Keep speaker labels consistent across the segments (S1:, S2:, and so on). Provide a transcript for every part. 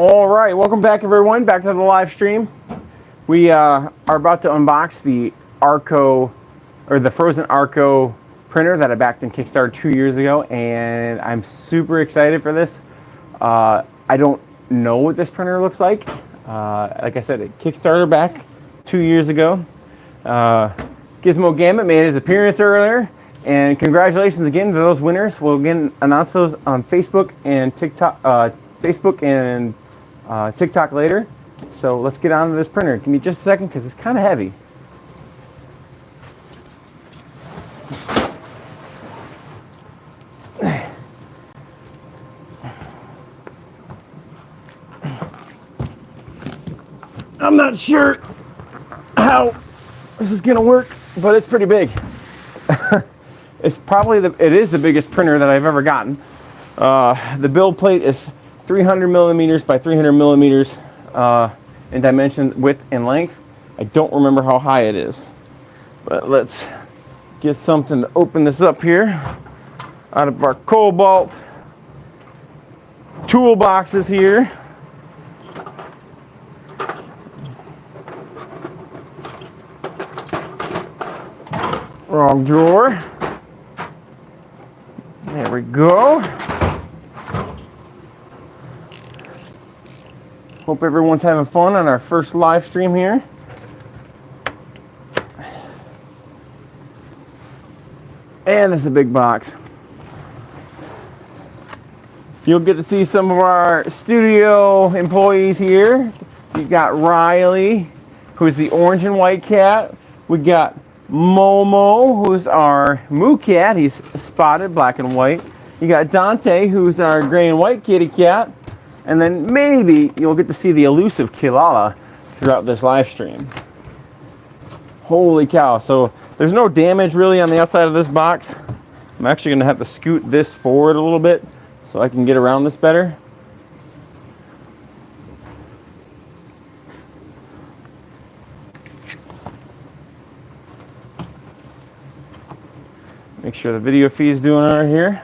S1: All right, welcome back everyone, back to the live stream. We are about to unbox the Arco, or the Frozen Arco printer that I backed in Kickstarter 2 years ago, and I'm super excited for this. I don't know what this printer looks like. Like I said, Kickstarter back 2 years ago. Gizmo Gambit made his appearance earlier, and congratulations again to those winners. We'll again announce those on Facebook and TikTok. TikTok later. So let's get on to this printer. Give me just a second because it's kind of heavy. I'm not sure how this is gonna work, but it's pretty big. It's probably it is the biggest printer that I've ever gotten. The build plate is 300 millimeters by 300 millimeters in dimension, width, and length. I don't remember how high it is, but let's get something to open this up here out of our Cobalt toolboxes here. Wrong drawer. There we go. Hope everyone's having fun on our first live stream here. And it's a big box. You'll get to see some of our studio employees here. You got Riley, who's the orange and white cat. We got Momo, who's our moo cat. He's spotted black and white. You got Dante, who's our gray and white kitty cat. And then maybe you'll get to see the elusive Kilala throughout this live stream. Holy cow. So there's no damage really on the outside of this box. I'm actually going to have to scoot this forward a little bit so I can get around this better. Make sure the video feed is doing all right here.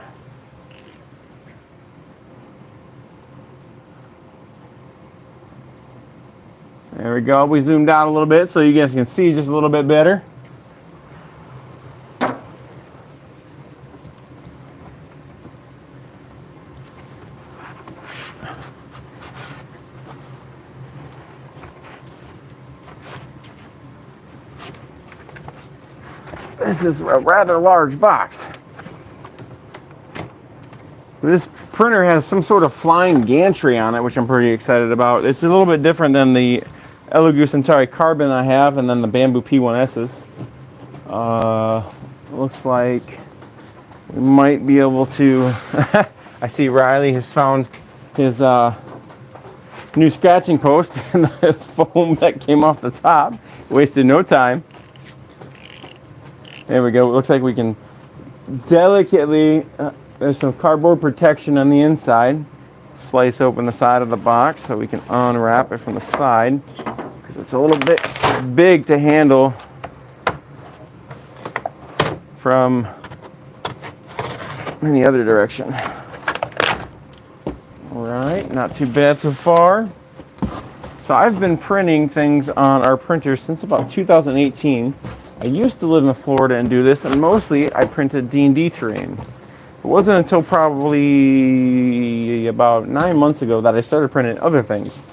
S1: There we go. We zoomed out a little bit so you guys can see just a little bit better. This is a rather large box. This printer has some sort of flying gantry on it, which I'm pretty excited about. It's a little bit different than the Elegoo Centauri Carbon I have, and then the Bamboo P1S's. Looks like we might be able to. I see Riley has found his new scratching post and the foam that came off the top. Wasted no time. There we go. It looks like we can delicately. There's some cardboard protection on the inside. Slice open the side of the box so we can unwrap it from the side, because it's a little bit big to handle from any other direction. All right, not too bad so far. So I've been printing things on our printer since about 2018. I used to live in Florida and do this, and mostly I printed D&D terrain. It wasn't until probably about 9 months ago that I started printing other things.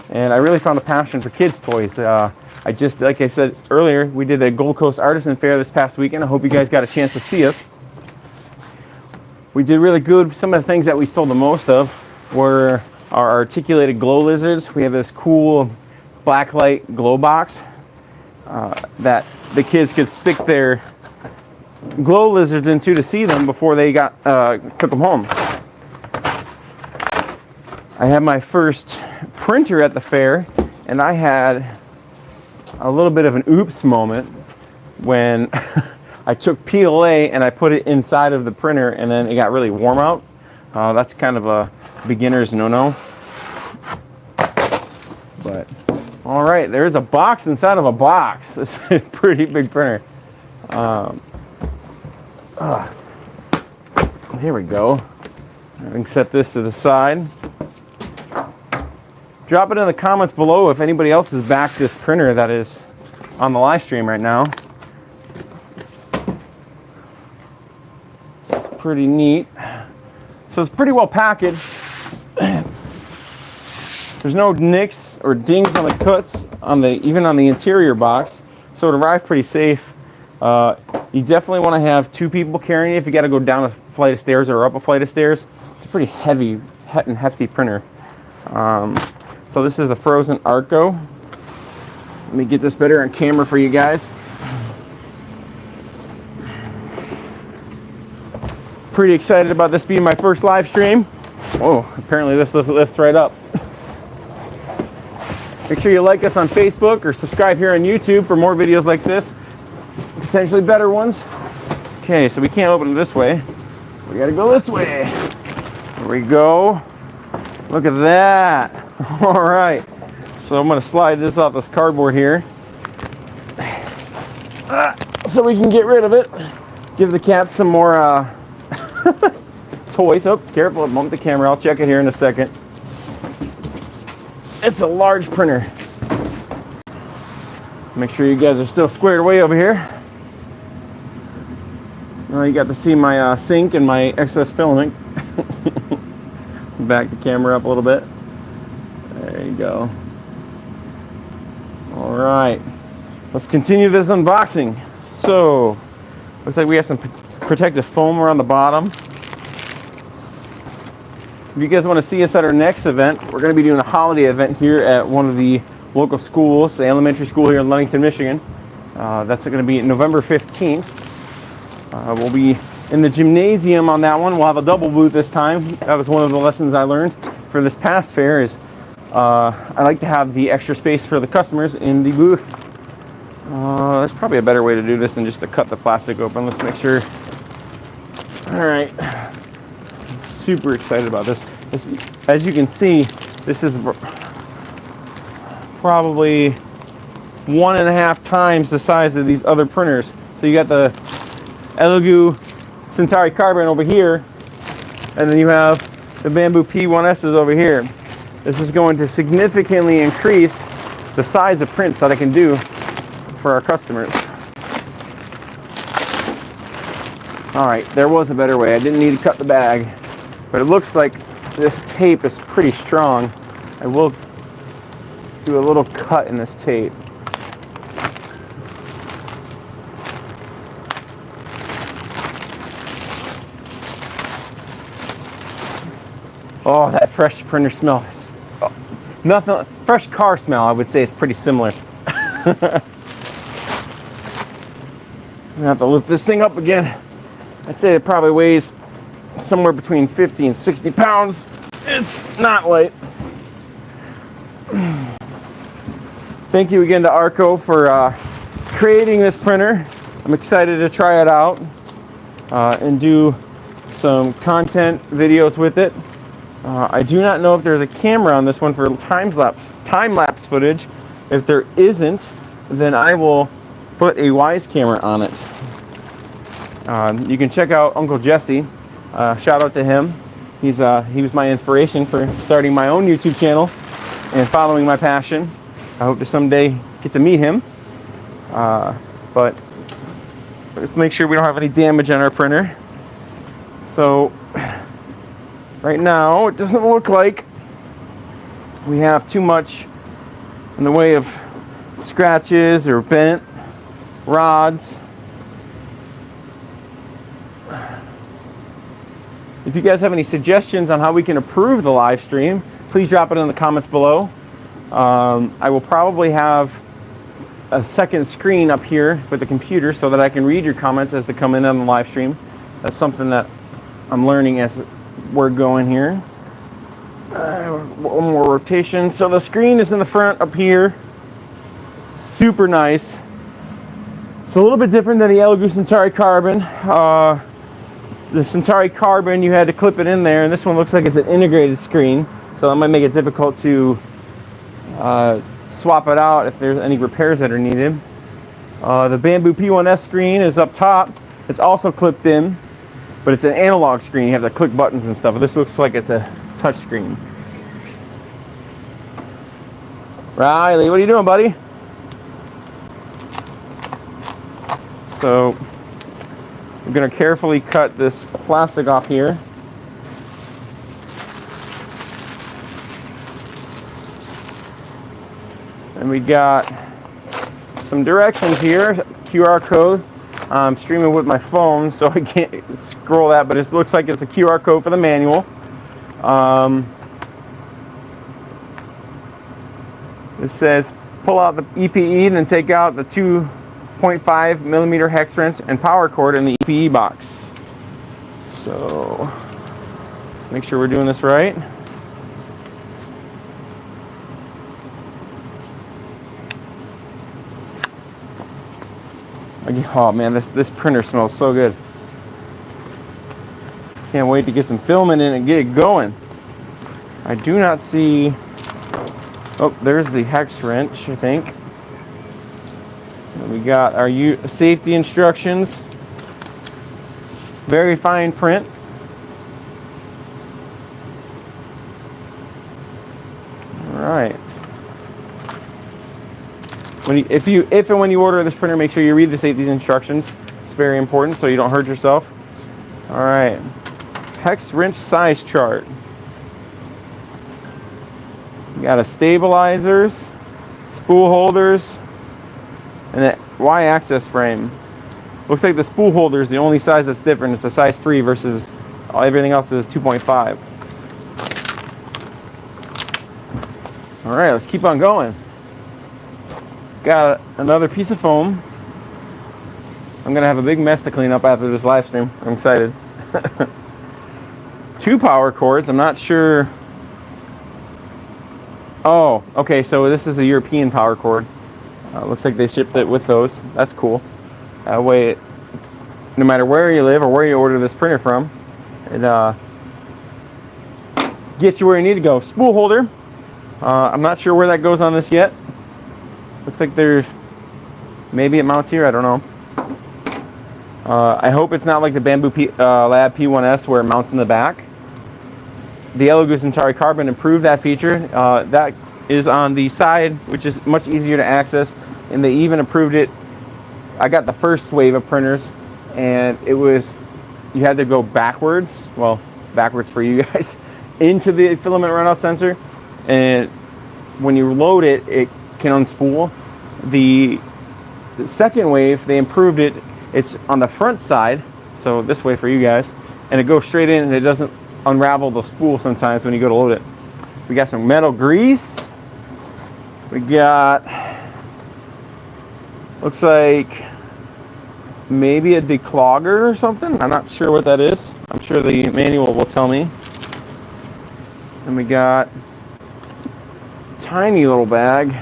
S1: And I really found a passion for kids' toys. Like I said earlier, we did the Gold Coast Artisan Fair this past weekend. I hope you guys got a chance to see us. We did really good. Some of the things that we sold the most of were our articulated glow lizards. We have this cool blacklight glow box that the kids could stick their glow lizards into to see them before they took them home. I had my first printer at the fair, and I had a little bit of an oops moment when I took PLA and I put it inside of the printer, and then it got really warm out. That's kind of a beginner's no-no. But all right, there's a box inside of a box. It's a pretty big printer. Here we go. I can set this to the side. Drop it in the comments below if anybody else has backed this printer that is on the live stream right now. This is pretty neat. So it's pretty well packaged. There's no nicks or dings on the cuts even on the interior box, so it arrived pretty safe. You definitely want to have 2 people carrying it if you got to go down a flight of stairs or up a flight of stairs. It's a pretty heavy and hefty printer. So this is the Frozen Arco. Let me get this better on camera for you guys. Pretty excited about this being my first live stream. Oh, apparently this lifts right up. Make sure you like us on Facebook or subscribe here on YouTube for more videos like this, potentially better ones. Okay, so we can't open it this way. We gotta go this way. There we go. Look at that. All right. So I'm gonna slide this off this cardboard here so we can get rid of it. Give the cats some more toys. Oh, careful, bump the camera. I'll check it here in a second. It's a large printer. Make sure you guys are still squared away over here. Well, you got to see my sink and my excess filament. Back the camera up a little bit. There you go. All right. Let's continue this unboxing. So, looks like we have some protective foam around the bottom. If you guys want to see us at our next event, we're going to be doing a holiday event here at one of the local schools, the elementary school here in Ludington, Michigan. That's going to be November 15th. We'll be in the gymnasium on that one. We'll have a double booth this time. That was one of the lessons I learned for this past fair is I like to have the extra space for the customers in the booth. There's probably a better way to do this than just to cut the plastic open. Let's make sure. All right. Super excited about this. As you can see, this is probably 1.5 times the size of these other printers. So you got the Elegoo Centauri Carbon over here, and then you have the Bamboo P1S's over here. This is going to significantly increase the size of prints that I can do for our customers. All right, there was a better way. I didn't need to cut the bag. But it looks like this tape is pretty strong. I will do a little cut in this tape. Oh, that fresh printer smell. Nothing, fresh car smell, I would say it's pretty similar. I'm gonna have to lift this thing up again. I'd say it probably weighs somewhere between 50 and 60 pounds. It's not light. Thank you again to Arco for creating this printer. I'm excited to try it out and do some content videos with it. I do not know if there's a camera on this one for time-lapse footage. If there isn't, then I will put a Wise camera on it. You can check out Uncle Jesse. Shout out to him. He was my inspiration for starting my own YouTube channel and following my passion. I hope to someday get to meet him. But let's make sure we don't have any damage on our printer. So right now it doesn't look like we have too much in the way of scratches or bent rods. If you guys have any suggestions on how we can improve the live stream, please drop it in the comments below. I will probably have a second screen up here with the computer so that I can read your comments as they come in on the live stream. That's something that I'm learning as we're going here. One more rotation. So the screen is in the front up here. Super nice. It's a little bit different than the Elegoo Centauri Carbon. The Centauri Carbon, you had to clip it in there, and this one looks like it's an integrated screen, so that might make it difficult to swap it out if there's any repairs that are needed. The Bamboo P1S screen is up top. It's also clipped in, but it's an analog screen. You have to click buttons and stuff. This looks like it's a touch screen. Riley, what are you doing, buddy? So I'm going to carefully cut this plastic off here. And we got some directions here, QR code. I'm streaming with my phone, so I can't scroll that, but it looks like it's a QR code for the manual. It says pull out the EPE and then take out the 2.5 millimeter hex wrench and power cord in the EPE box. So let's make sure we're doing this right. Oh man, this printer smells so good. Can't wait to get some filament in and get it going. I do not see. Oh, there's the hex wrench, I think. And we got our safety instructions. Very fine print. All right. If and when you order this printer, make sure you read the safety instructions. It's very important so you don't hurt yourself. All right. Hex wrench size chart. We got a stabilizers, spool holders, and a Y-axis frame. Looks like the spool holder is the only size that's different. It's a size 3 versus everything else is 2.5. All right, let's keep on going. Got another piece of foam. I'm gonna have a big mess to clean up after this live stream. I'm excited. 2 power cords. I'm not sure. Oh, okay, so this is a European power cord. Looks like they shipped it with those. That's cool. That way, no matter where you live or where you order this printer from, it gets you where you need to go. Spool holder. I'm not sure where that goes on this yet. Looks like maybe it mounts here. I don't know. I hope it's not like the Bamboo Lab P1S where it mounts in the back. The Yellow Goose Centauri Carbon improved that feature. That is on the side, which is much easier to access, and they even improved it. I got the first wave of printers, and you had to go backwards, well, backwards for you guys, into the filament runout sensor, and when you load it, it can unspool. The second wave, they improved it. It's on the front side, so this way for you guys, and it goes straight in, and it doesn't unravel the spool sometimes when you go to load it. We got some metal grease. We got, looks like maybe a declogger or something. I'm not sure what that is. I'm sure the manual will tell me. And we got a tiny little bag.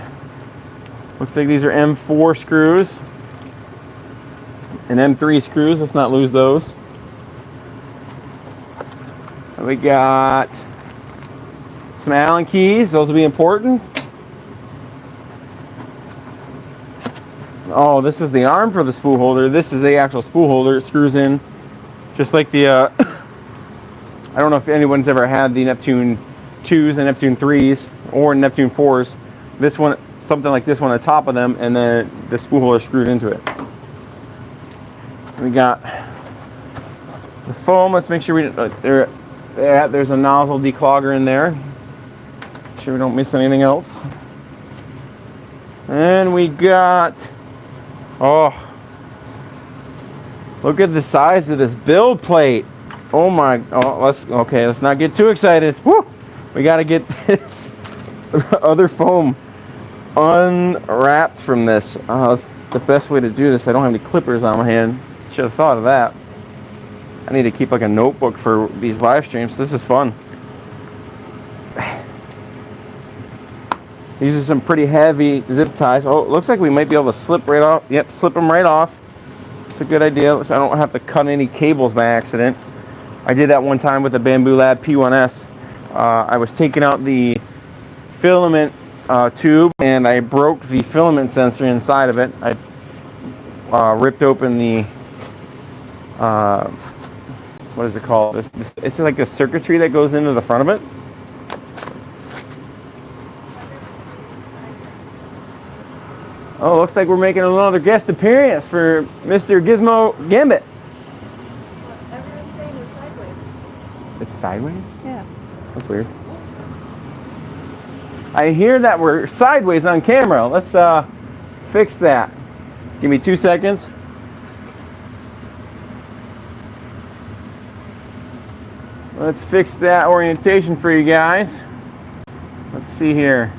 S1: Looks like these are M4 screws and M3 screws. Let's not lose those. And we got some Allen keys. Those will be important. Oh, this was the arm for the spool holder. This is the actual spool holder. It screws in just like the I don't know if anyone's ever had the Neptune 2s and Neptune 3s or Neptune 4s. This one, something like this one on top of them, and then the spool holder screwed into it. We got the foam. Let's make sure there's a nozzle declogger in there. Make sure we don't miss anything else. And we got, oh, look at the size of this build plate. Oh my, let's not get too excited. Woo! We got to get this other foam unwrapped from this. That's the best way to do this. I don't have any clippers on my hand. Should have thought of that. I need to keep like a notebook for these live streams. This is fun. These are some pretty heavy zip ties. Oh, it looks like we might be able to slip right off. Yep, slip them right off. It's a good idea, so I don't have to cut any cables by accident. I did that one time with the Bamboo Lab P1S. I was taking out the filament tube, and I broke the filament sensor inside of it. I ripped open the what is it called? It's like a circuitry that goes into the front of it. Oh, looks like we're making another guest appearance for Mr. Gizmo Gambit.
S2: Everyone's saying it's sideways.
S1: It's sideways?
S2: Yeah.
S1: That's weird. I hear that we're sideways on camera. Let's fix that. Give me 2 seconds. Let's fix that orientation for you guys. Let's see here.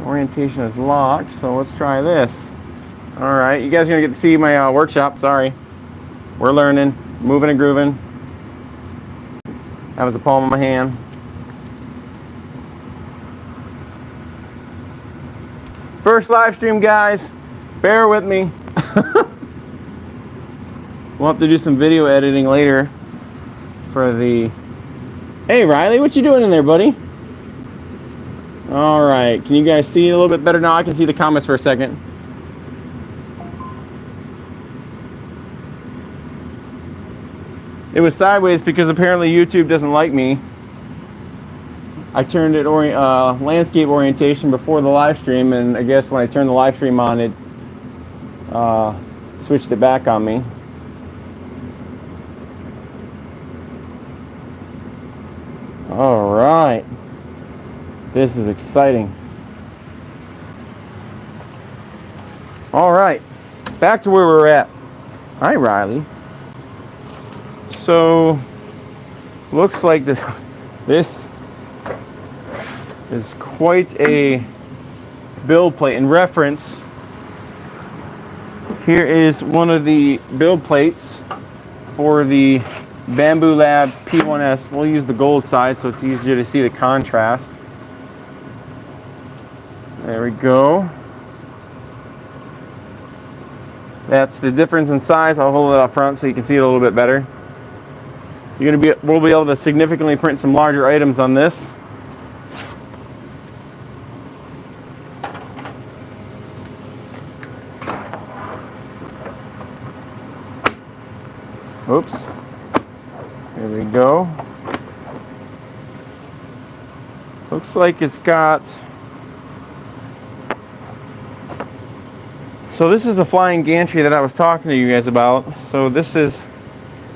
S1: Orientation is locked, so let's try this. All right, you guys are gonna get to see my workshop. Sorry, we're learning, moving and grooving. That was the palm of my hand. First live stream, guys. Bear with me. We'll have to do some video editing later for the... Hey, Riley, what you doing in there, buddy? All right, can you guys see it a little bit better now? I can see the comments for a second. It was sideways because apparently YouTube doesn't like me. I turned it landscape orientation before the live stream, and I guess when I turned the live stream on, it switched it back on me. All right, this is exciting. All right, back to where we're at. Hi, Riley. So, looks like this is quite a build plate. In reference, here is one of the build plates for the Bamboo Lab P1S. We'll use the gold side so it's easier to see the contrast. There we go. That's the difference in size. I'll hold it up front so you can see it a little bit better. We'll be able to significantly print some larger items on this. Oops. There we go. Looks like it's got... So this is a flying gantry that I was talking to you guys about. So this is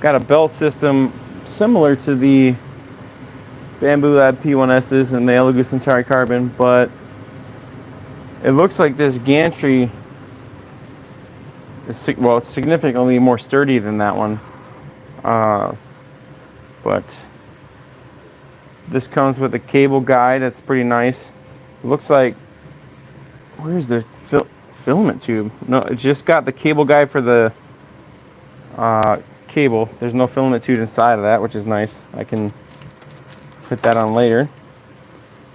S1: got a belt system similar to the Bamboo Lab P1S's and the Elegoo Centauri Carbon, but it looks like this gantry is, well, it's significantly more sturdy than that one. But this comes with a cable guide. That's pretty nice. It looks like, where's the filament tube? No, it's just got the cable guide for the cable. There's no filament tube inside of that, which is nice. I can put that on later.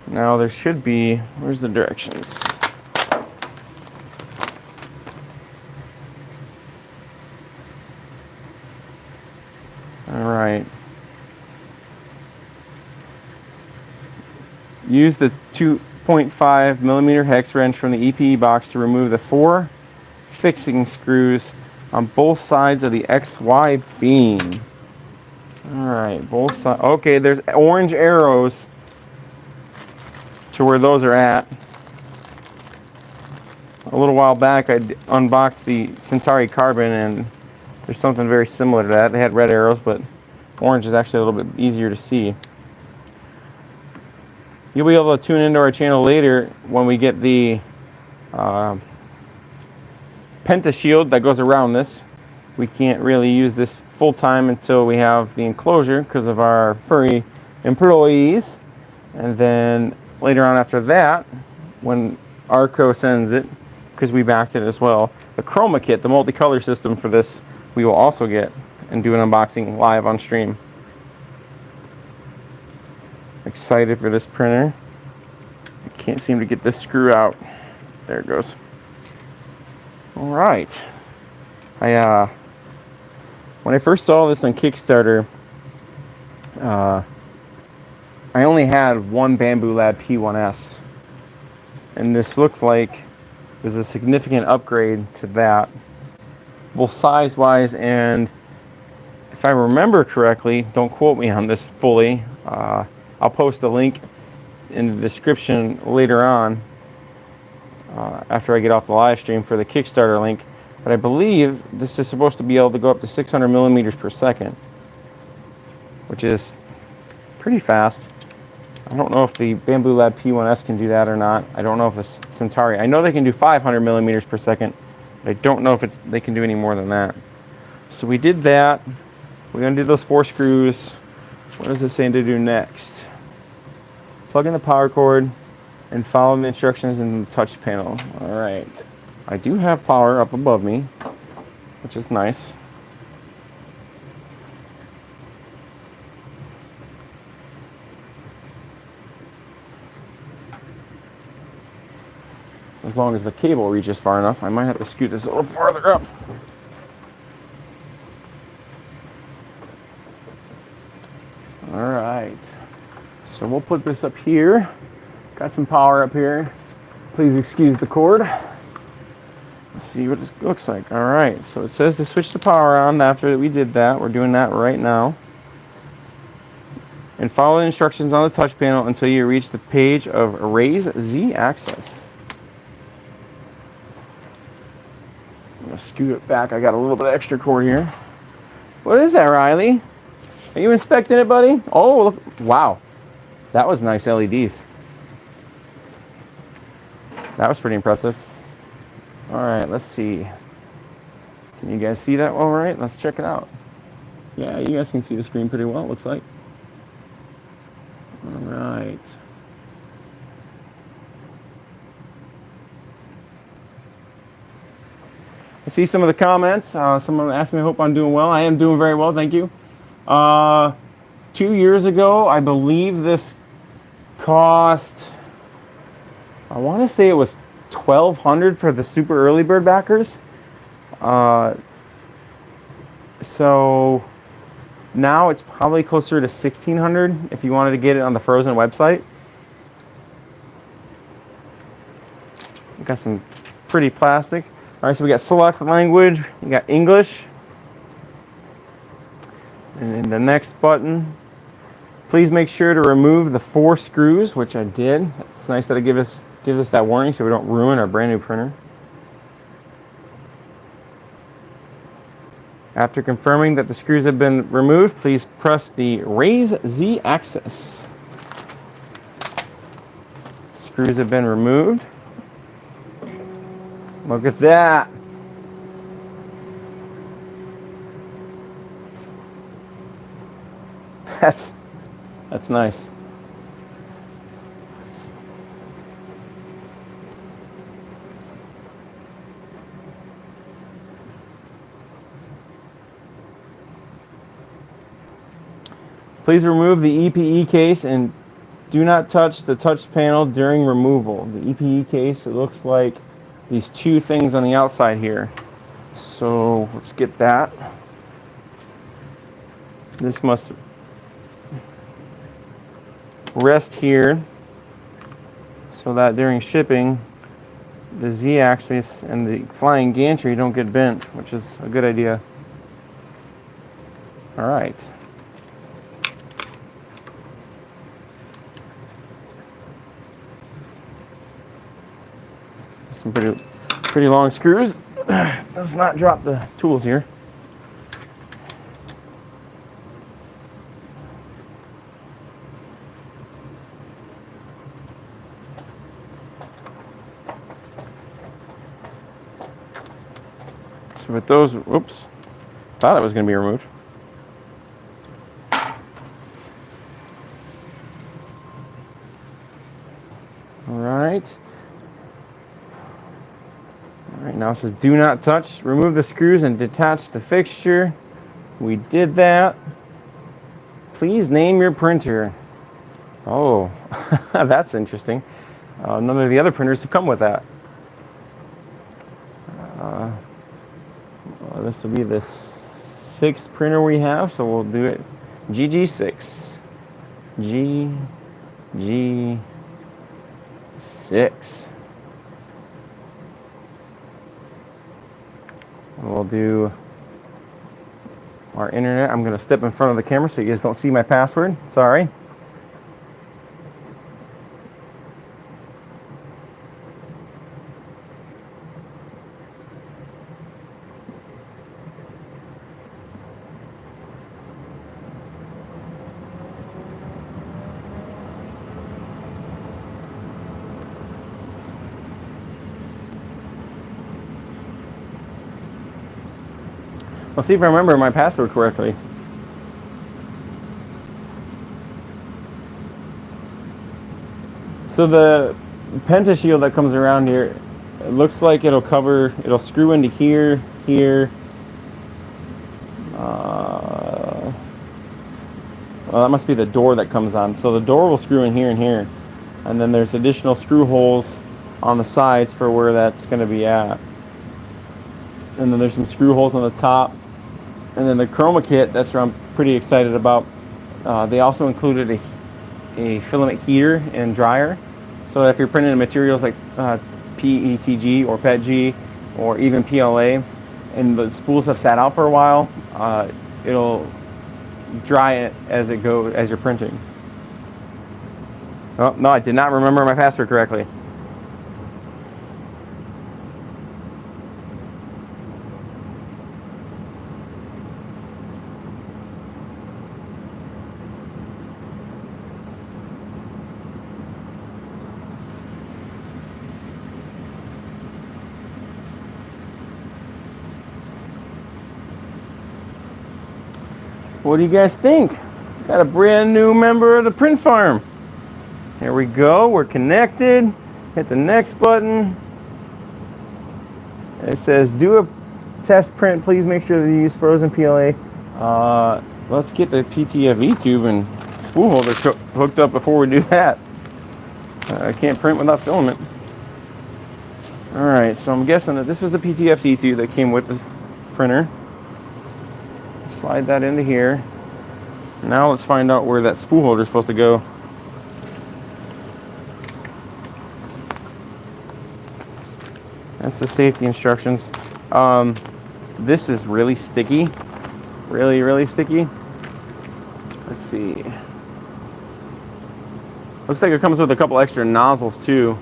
S1: Now there should be, where's the directions? All right. Use the 2.5 millimeter hex wrench from the EPE box to remove the 4 fixing screws on both sides of the XY beam. All right, both sides. Okay, there's orange arrows to where those are at. A little while back, I unboxed the Centauri Carbon, and there's something very similar to that. They had red arrows, but orange is actually a little bit easier to see. You'll be able to tune into our channel later when we get the Penta shield that goes around this. We can't really use this full time until we have the enclosure because of our furry employees. And then later on after that, when Arco sends it, because we backed it as well, the chroma kit, the multicolor system for this, we will also get and do an unboxing live on stream. Excited for this printer. I can't seem to get this screw out. There it goes. All right. When I first saw this on Kickstarter, I only had one Bamboo Lab P1S, and this looked like it was a significant upgrade to that, both size-wise and, if I remember correctly, don't quote me on this fully, I'll post a link in the description later on after I get off the live stream for the Kickstarter link. But I believe this is supposed to be able to go up to 600 millimeters per second, which is pretty fast. I don't know if the Bamboo Lab P1S can do that or not. I don't know if the Centauri. I know they can do 500 millimeters per second, but I don't know if they can do any more than that. So we did that. We're going to do those 4 screws. What is it saying to do next? Plug in the power cord and follow the instructions in the touch panel. All right. I do have power up above me, which is nice. As long as the cable reaches far enough. I might have to scoot this a little farther up. All right. So we'll put this up here. Got some power up here. Please excuse the cord. Let's see what it looks like. All right. So it says to switch the power on after we did that. We're doing that right now. And follow the instructions on the touch panel until you reach the page of Raise Z-Axis. I'm going to scoot it back. I got a little bit of extra cord here. What is that, Riley? Are you inspecting it, buddy? Oh, look. Wow. That was nice LEDs. That was pretty impressive. All right, let's see. Can you guys see that all right? Let's check it out. Yeah, you guys can see the screen pretty well, it looks like. All right. I see some of the comments. Someone asked me, I hope I'm doing well. I am doing very well, thank you. 2 years ago, I believe this cost, I want to say it was $1,200 for the super early bird backers. So now it's probably closer to $1,600 if you wanted to get it on the Frozen website. We got some pretty plastic. All right, so we got select language, we got English. And then the next button, please make sure to remove the 4 screws, which I did. It's nice that it gives us that warning so we don't ruin our brand new printer. After confirming that the screws have been removed, please press the Raise Z-Axis. Screws have been removed. Look at that. That's nice. Please remove the EPE case and do not touch the touch panel during removal. The EPE case, it looks like these 2 things on the outside here. So let's get that. This must rest here so that during shipping the Z-axis and the flying gantry don't get bent, which is a good idea. All right. Some pretty long screws. Let's not drop the tools here. So with those, whoops, thought it was going to be removed. All right. All right, now it says do not touch. Remove the screws and detach the fixture. We did that. Please name your printer. Oh, that's interesting. None of the other printers have come with that. This will be the 6th printer we have, so we'll do it GG6. GG6. We'll do our internet. I'm going to step in front of the camera so you guys don't see my password. Sorry. I'll see if I remember my password correctly. So the Penta shield that comes around here, it looks like it'll screw into here, here. Well, that must be the door that comes on. So the door will screw in here and here. And then there's additional screw holes on the sides for where that's going to be at. And then there's some screw holes on the top. And then the chroma kit, that's what I'm pretty excited about. They also included a filament heater and dryer. So that if you're printing materials like PETG or PETG or even PLA, and the spools have sat out for a while, it'll dry it as you're printing. Oh, no, I did not remember my password correctly. What do you guys think? Got a brand new member of the print farm. Here we go, we're connected. Hit the next button. It says do a test print, please make sure that you use frozen PLA. Let's get the PTFE tube and spool holder hooked up before we do that. I can't print without filament. Alright, so I'm guessing that this was the PTFE tube that came with the printer. Slide that into here. Now let's find out where that spool holder is supposed to go. That's the safety instructions. This is really sticky. Really, really sticky. Let's see. Looks like it comes with a couple extra nozzles too.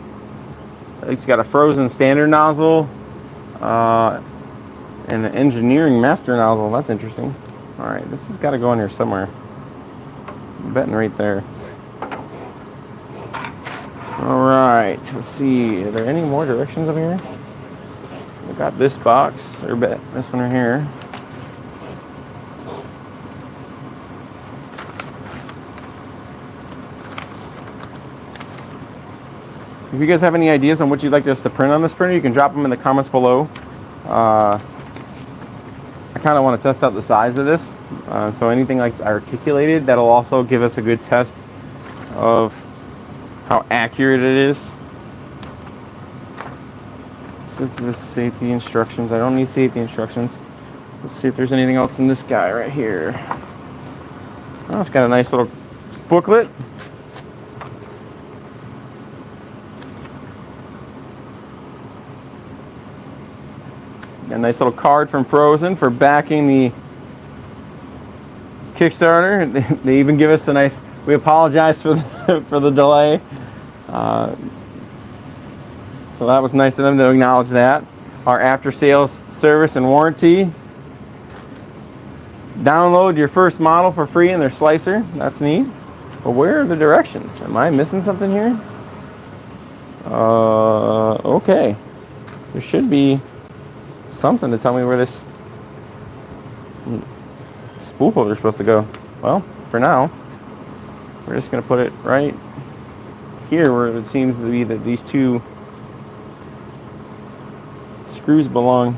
S1: It's got a frozen standard nozzle and an engineering master nozzle. That's interesting. All right, this has got to go in here somewhere. I'm betting right there. All right, let's see. Are there any more directions over here? We got this box, or this one right here. If you guys have any ideas on what you'd like us to print on this printer, you can drop them in the comments below. I kind of want to test out the size of this, so anything like articulated, that'll also give us a good test of how accurate it is. This is the safety instructions. I don't need safety instructions. Let's see if there's anything else in this guy right here. Oh, it's got a nice little booklet. A nice little card from Frozen for backing the Kickstarter. They even give us a nice, we apologize for the delay. So that was nice of them to acknowledge that. Our after sales service and warranty. Download your first model for free in their slicer. That's neat. But where are the directions? Am I missing something here? Okay. There should be something to tell me where this spool holder is supposed to go. Well, for now, we're just going to put it right here where it seems to be that these two screws belong.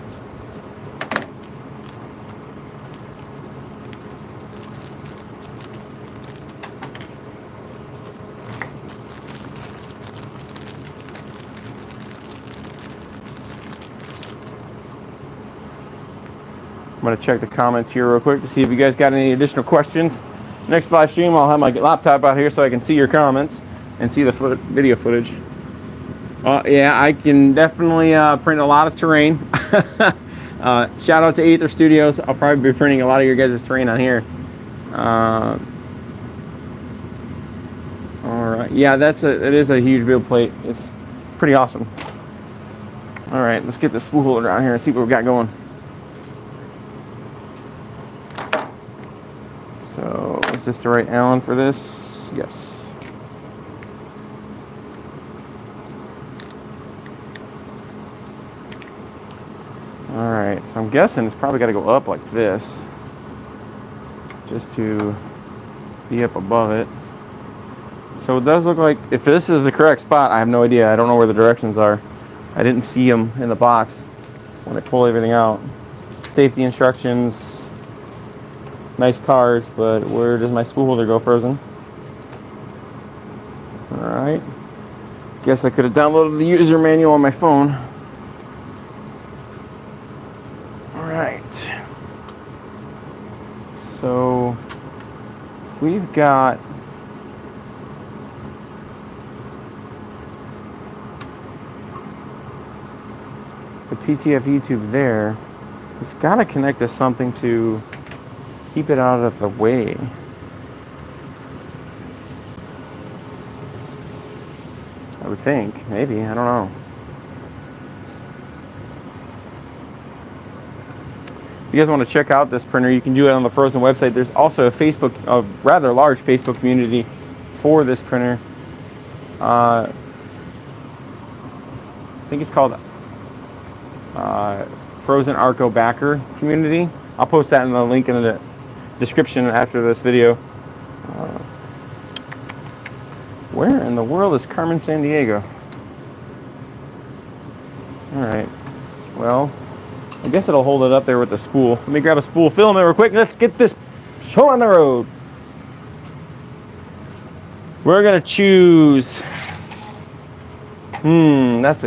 S1: I'm going to check the comments here real quick to see if you guys got any additional questions. Next live stream, I'll have my laptop out here so I can see your comments and see the video footage. Yeah, I can definitely print a lot of terrain. Shout out to Aether Studios. I'll probably be printing a lot of your guys' terrain on here. All right, yeah, it is a huge build plate. It's pretty awesome. All right, let's get the spool holder out here and see what we got going. So, is this the right Allen for this? Yes. Alright, so I'm guessing it's probably got to go up like this. Just to be up above it. So it does look like, if this is the correct spot, I have no idea. I don't know where the directions are. I didn't see them in the box when I pulled everything out. Safety instructions. Nice cars, but where does my spool holder go, Frozen? Alright. Guess I could have downloaded the user manual on my phone. Alright. So we've got the PTFE tube there. It's got to connect to something to keep it out of the way. I would think, maybe, I don't know. If you guys want to check out this printer, you can do it on the Frozen website. There's also a rather large Facebook community for this printer. I think it's called Frozen Arco Backer Community. I'll post that in the link in the description after this video. Where in the world is Carmen Sandiego? Alright, well, I guess it'll hold it up there with the spool. Let me grab a spool filament real quick. Let's get this show on the road. We're gonna choose. Let's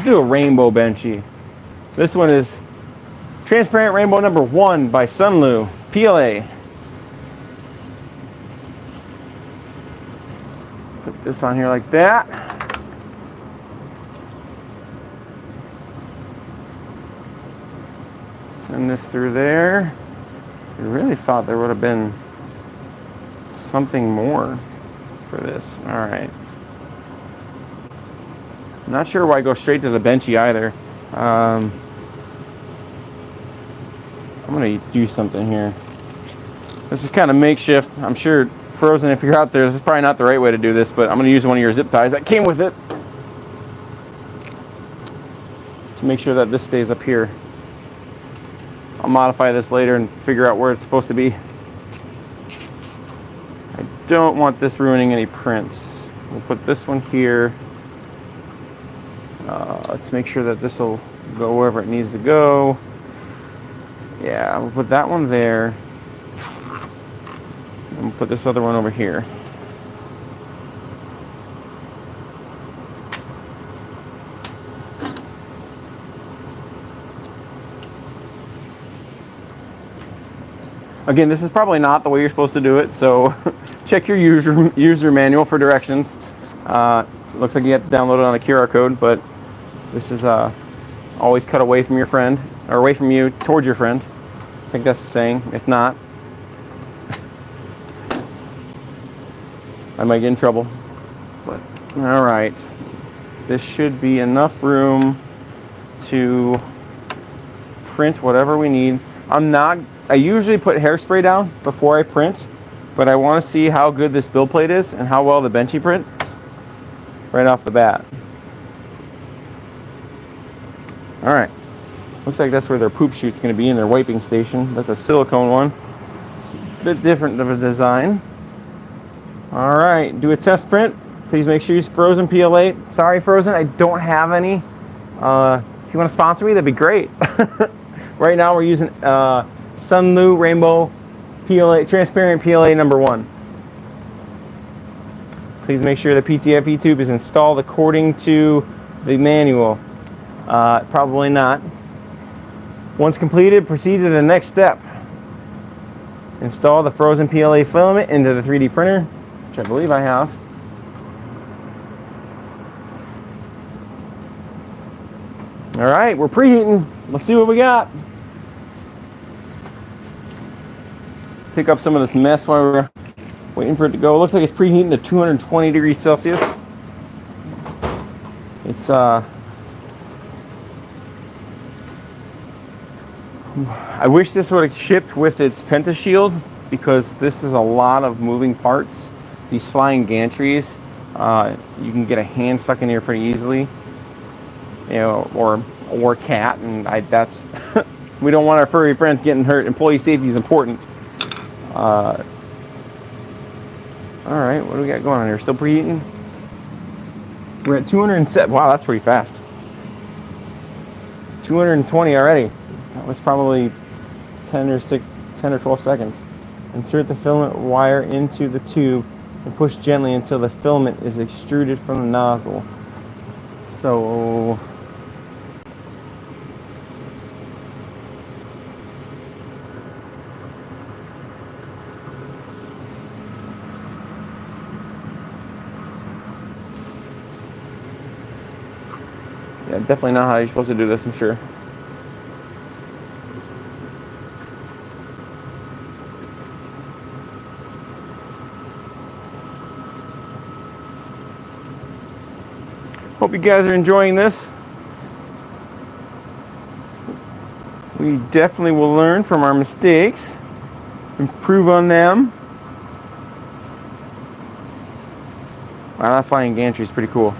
S1: do a rainbow benchy. This one is Transparent Rainbow number 1 by Sunlu PLA. Put this on here like that. Send this through there. I really thought there would have been something more for this. All right. I'm not sure why I go straight to the benchy either. I'm gonna do something here. This is kind of makeshift. I'm sure Frozen, if you're out there, this is probably not the right way to do this, but I'm gonna use one of your zip ties that came with it to make sure that this stays up here. I'll modify this later and figure out where it's supposed to be. I don't want this ruining any prints. We'll put this one here. Let's make sure that this will go wherever it needs to go. Yeah, we'll put that one there. And we'll put this other one over here. Again, this is probably not the way you're supposed to do it, so check your user manual for directions. Looks like you have to download it on a QR code, but this is always cut away from your friend, or away from you towards your friend. I think that's the saying. If not, I might get in trouble. But all right, this should be enough room to print whatever we need. I usually put hairspray down before I print, but I want to see how good this build plate is and how well the benchy prints right off the bat. All right, looks like that's where their poop chute's going to be in their wiping station. That's a silicone one. It's a bit different of a design. All right, do a test print. Please make sure you use Frozen PLA. Sorry, Frozen, I don't have any. If you want to sponsor me, that'd be great. Right now, we're using Sunlu Rainbow PLA, Transparent PLA number 1. Please make sure the PTFE tube is installed according to the manual. Probably not. Once completed, proceed to the next step. Install the Frozen PLA filament into the 3D printer, which I believe I have. All right, we're preheating. Let's see what we got. Pick up some of this mess while we're waiting for it to go. It looks like it's preheating to 220 degrees Celsius. It's I wish this would have shipped with its pentashield, because this is a lot of moving parts. These flying gantries, you can get a hand stuck in here pretty easily, you know, or or cat, and that's we don't want our furry friends getting hurt. Employee safety is important. All right, what do we got going on here? Still preheating? We're at 207. Wow, that's pretty fast. 220 already. That was probably 10 or 12 seconds. Insert the filament wire into the tube and push gently until the filament is extruded from the nozzle. So yeah, definitely not how you're supposed to do this, I'm sure. Hope you guys are enjoying this. We definitely will learn from our mistakes, improve on them. Wow, that flying gantry is pretty cool.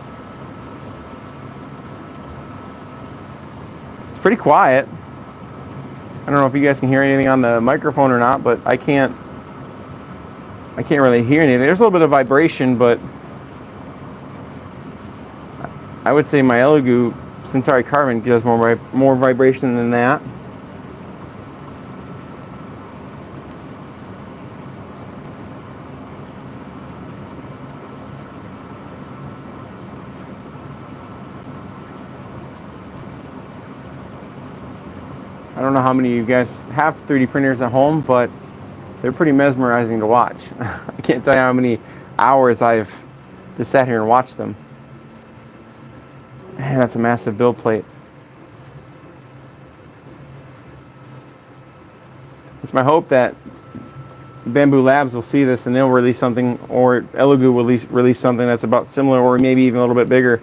S1: It's pretty quiet. I don't know if you guys can hear anything on the microphone or not, but I can't really hear anything. There's a little bit of vibration, but I would say my Elegoo Centauri Carbon gives more vibration than that. I don't know how many of you guys have 3D printers at home, but they're pretty mesmerizing to watch. I can't tell you how many hours I've just sat here and watched them. Man, that's a massive build plate. It's my hope that Bamboo Labs will see this and they'll release something, or Elegoo will release something that's about similar or maybe even a little bit bigger.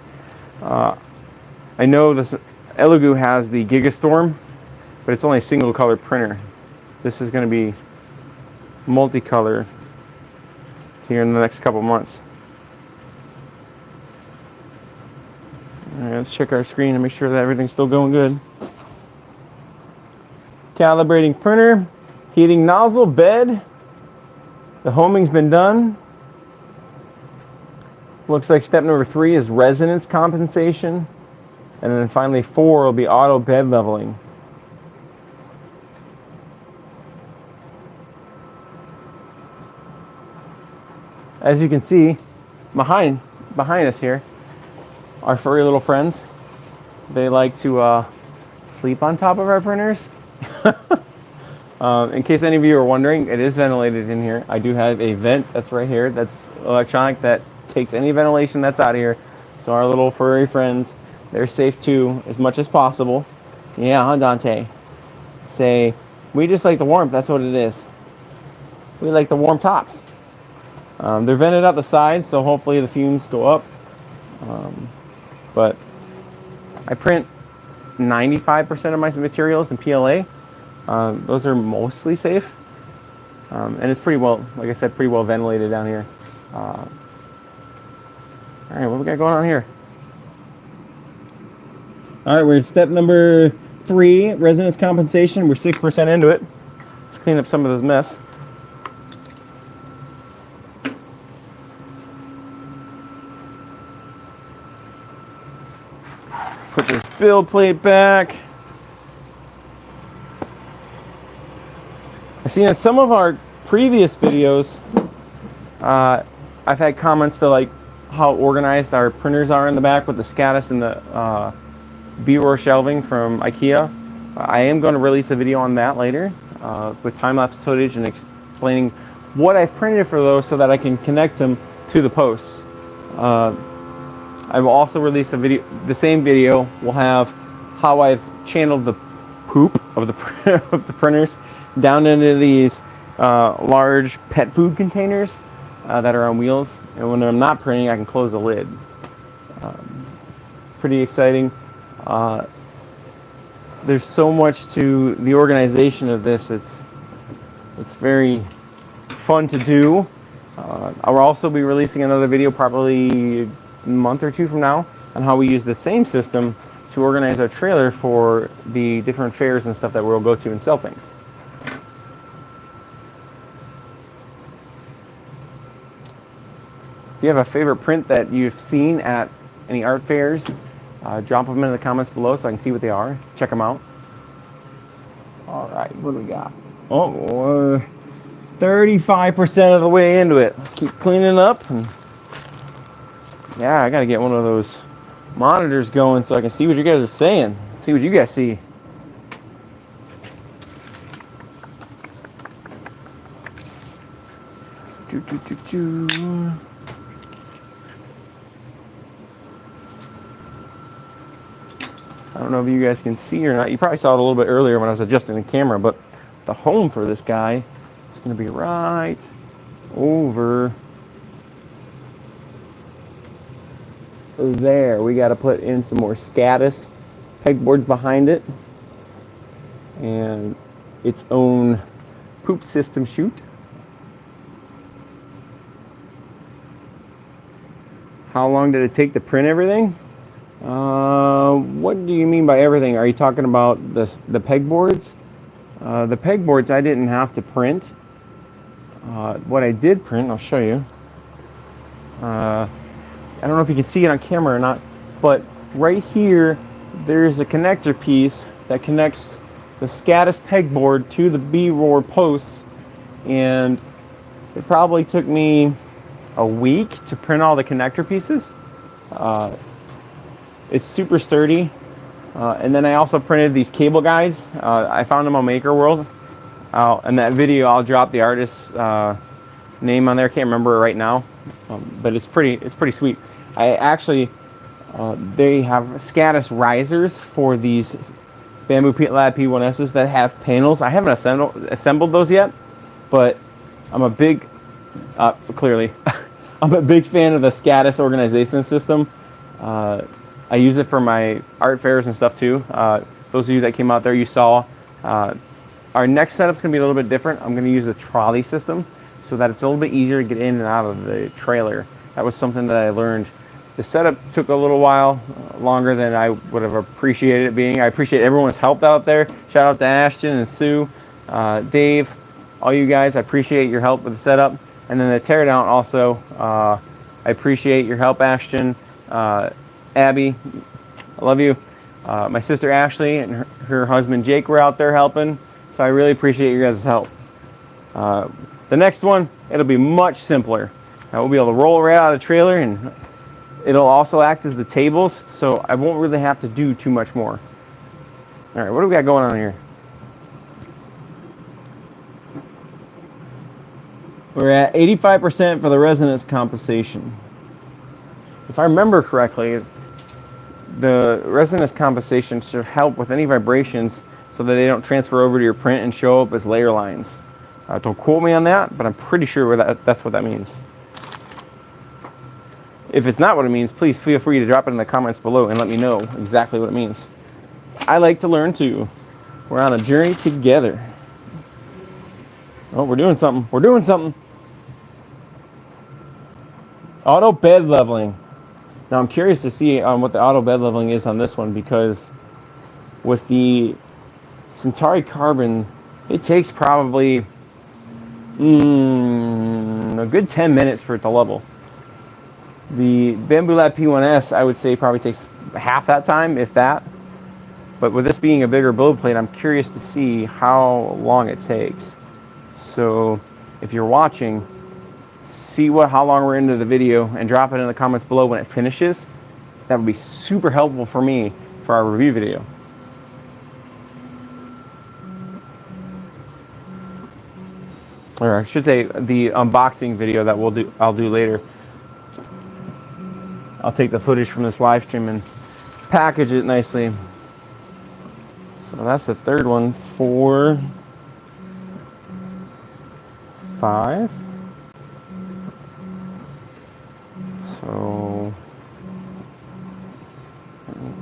S1: I know this Elegoo has the Gigastorm, but it's only a single color printer. This is going to be multicolor here in the next couple months. All right, let's check our screen and make sure that everything's still going good. Calibrating printer, heating nozzle, bed. The homing's been done. Looks like step number 3 is resonance compensation. And then finally 4 will be auto bed leveling. As you can see, behind us here, our furry little friends, they like to sleep on top of our printers. In case any of you are wondering, it is ventilated in here. I do have a vent that's right here, that's electronic, that takes any ventilation that's out of here. So our little furry friends, they're safe too, as much as possible. Yeah, huh, Dante? Say, we just like the warmth, that's what it is. We like the warm tops. They're vented out the sides, so hopefully the fumes go up. But I print 95% of my materials in PLA. Those are mostly safe. And it's pretty well, like I said, pretty well ventilated down here. All right, what we got going on here? All right, we're at step number 3, resonance compensation. We're 6% into it. Let's clean up some of this mess. Put this build plate back. I see in some of our previous videos, I've had comments to like how organized our printers are in the back with the SCADAS and the B-roll shelving from IKEA. I am going to release a video on that later with time-lapse footage and explaining what I've printed for those so that I can connect them to the posts. I will also release a video. The same video will have how I've channeled the poop of the of the printers down into these large pet food containers that are on wheels. And when I'm not printing, I can close the lid. Pretty exciting. There's so much to the organization of this. It's very fun to do. I'll also be releasing another video probably a month or 2 from now on how we use the same system to organize our trailer for the different fairs and stuff that we'll go to and sell things. If you have a favorite print that you've seen at any art fairs, drop them in the comments below so I can see what they are. Check them out. All right, what do we got? Oh, we're 35% of the way into it. Let's keep cleaning up. And yeah, I got to get one of those monitors going so I can see what you guys are saying. See what you guys see. I don't know if you guys can see or not. You probably saw it a little bit earlier when I was adjusting the camera, but the home for this guy is going to be right over there. We got to put in some more Scatus pegboards behind it and its own poop system chute. How long did it take to print everything? What do you mean by everything? Are you talking about the pegboards? The pegboards I didn't have to print. What I did print, I'll show you. I don't know if you can see it on camera or not, but right here there's a connector piece that connects the Scatus pegboard to the B-roar posts, and it probably took me a week to print all the connector pieces. It's super sturdy. And then I also printed these cable guides. I found them on Maker World. In that video, I'll drop the artist's name on there. Can't remember it right now, but it's pretty sweet. I actually, they have Scatus risers for these Bamboo Lab P1Ss that have panels. I haven't assembled those yet, but I'm a big, clearly, I'm a big fan of the Scatus organization system. I use it for my art fairs and stuff too. Those of you that came out there, you saw. Our next setup's gonna be a little bit different. I'm gonna use a trolley system so that it's a little bit easier to get in and out of the trailer. That was something that I learned. The setup took a little while, longer than I would have appreciated it being. I appreciate everyone's help out there. Shout out to Ashton and Sue, Dave, all you guys. I appreciate your help with the setup. And then the teardown also, I appreciate your help, Ashton. Abby, I love you. My sister Ashley and her husband Jake were out there helping, so I really appreciate your guys' help. The next one, it'll be much simpler. We'll be able to roll right out of the trailer, and it'll also act as the tables, so I won't really have to do too much more. All right, what do we got going on here? We're at 85% for the resonance compensation. If I remember correctly, the resonance compensation should help with any vibrations so that they don't transfer over to your print and show up as layer lines. Don't quote me on that, but I'm pretty sure that's what that means. If it's not what it means, please feel free to drop it in the comments below and let me know exactly what it means. I like to learn too. We're on a journey together. Oh, we're doing something. We're doing something. Auto bed leveling. Now I'm curious to see what the auto bed leveling is on this one, because with the Centauri Carbon, it takes probably a good 10 minutes for it to level. The Bamboo Lab P1S, I would say, probably takes half that time, if that. But with this being a bigger build plate, I'm curious to see how long it takes. So if you're watching, see how long we're into the video and drop it in the comments below when it finishes. That would be super helpful for me for our review video. Or I should say the unboxing video that I'll do later. I'll take the footage from this live stream and package it nicely. So that's the third one. 4, 5. So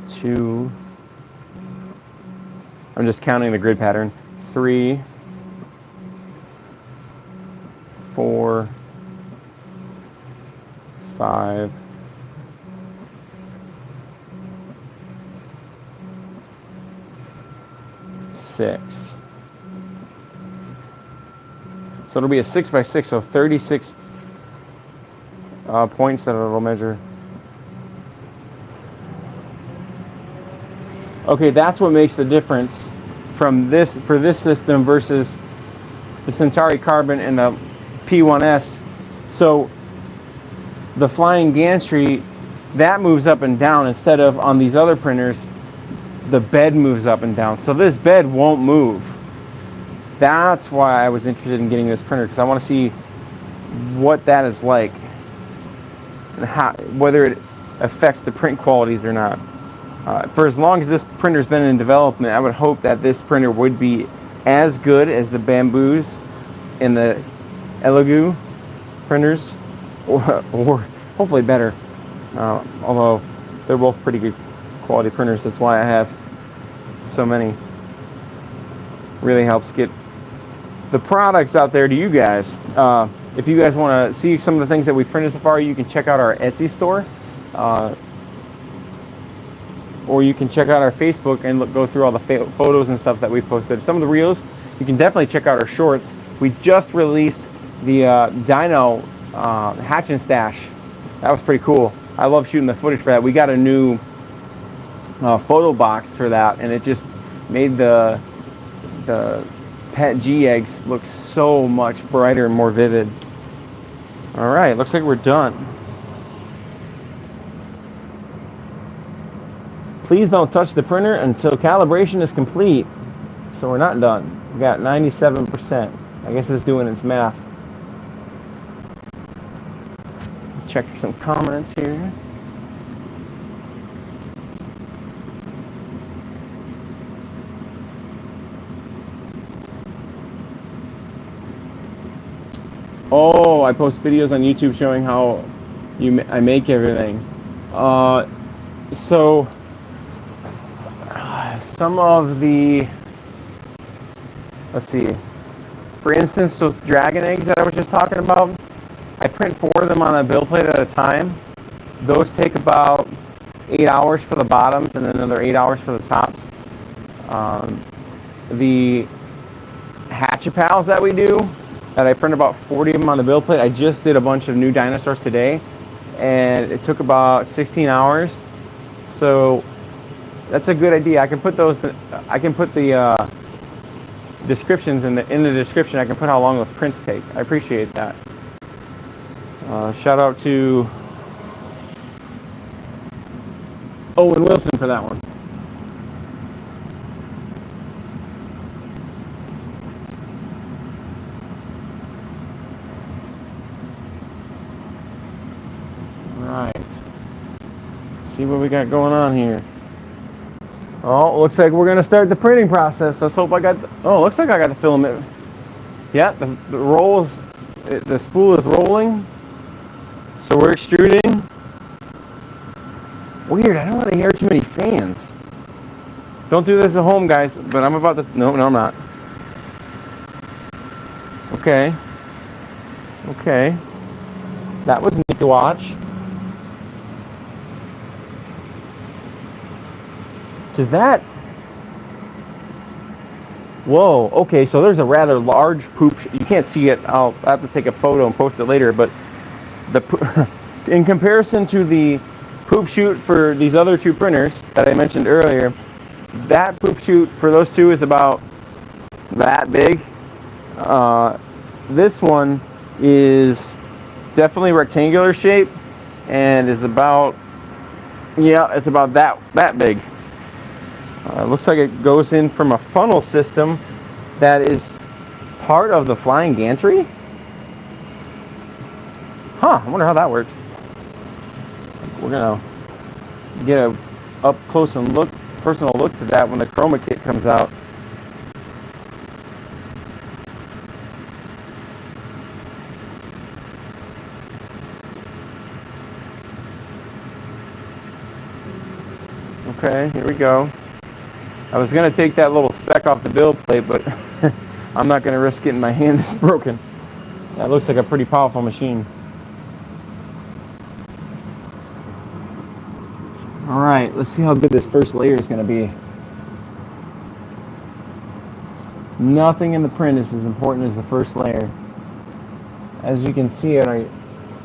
S1: 2. I'm just counting the grid pattern. 3, 4, 5, 6x6. So it'll be a 6x6, so 36 points that it'll measure. Okay, that's what makes the difference from this for this system versus the Centauri Carbon and the P1S. So the flying gantry, that moves up and down instead of on these other printers, the bed moves up and down. So this bed won't move. That's why I was interested in getting this printer, because I want to see what that is like and how, whether it affects the print qualities or not. For as long as this printer's been in development, I would hope that this printer would be as good as the Bamboos and the Elegoo printers, or hopefully better. Although they're both pretty good quality printers, that's why I have so many. Really helps get the products out there to you guys. If you guys want to see some of the things that we've printed so far, you can check out our Etsy store. Or you can check out our Facebook and go through all the photos and stuff that we posted. Some of the reels, you can definitely check out our shorts. We just released the Dino Hatch and Stash. That was pretty cool. I love shooting the footage for that. We got a new photo box for that, and it just made the pet G eggs look so much brighter and more vivid. All right, looks like we're done. Please don't touch the printer until calibration is complete. So we're not done. We got 97%. I guess it's doing its math. Check some comments here. Oh, I post videos on YouTube showing how I make everything. So some of the, let's see, for instance, those dragon eggs that I was just talking about, I print 4 of them on a build plate at a time. Those take about 8 hours for the bottoms and another 8 hours for the tops. The Hatchapals that we do, that I print about 40 of them on the build plate, I just did a bunch of new dinosaurs today, and it took about 16 hours. So that's a good idea. I can put those. I can put the descriptions in the description. I can put how long those prints take. I appreciate that. Shout out to Owen Wilson for that one. All right. See what we got going on here. Oh, looks like we're gonna start the printing process. Let's hope I got. Looks like I got the filament. Yeah, the roll is, the spool is rolling. So we're extruding. Weird. I don't want to hear too many fans. Don't do this at home, guys. But I'm about to. No, I'm not. Okay. Okay. That was neat to watch. Does that? Whoa, okay, so there's a rather large poop. You can't see it. I'll have to take a photo and post it later, but in comparison to the poop chute for these other 2 printers that I mentioned earlier, that poop chute for those 2 is about that big. This one is definitely rectangular shape and is about, yeah, it's about that big. Looks like it goes in from a funnel system that is part of the flying gantry. Huh, I wonder how that works. We're gonna get a up close and personal look to that when the chroma kit comes out. Okay, here we go. I was going to take that little speck off the build plate, but I'm not going to risk getting my hand is broken. That looks like a pretty powerful machine. All right, let's see how good this first layer is going to be. Nothing in the print is as important as the first layer. As you can see on our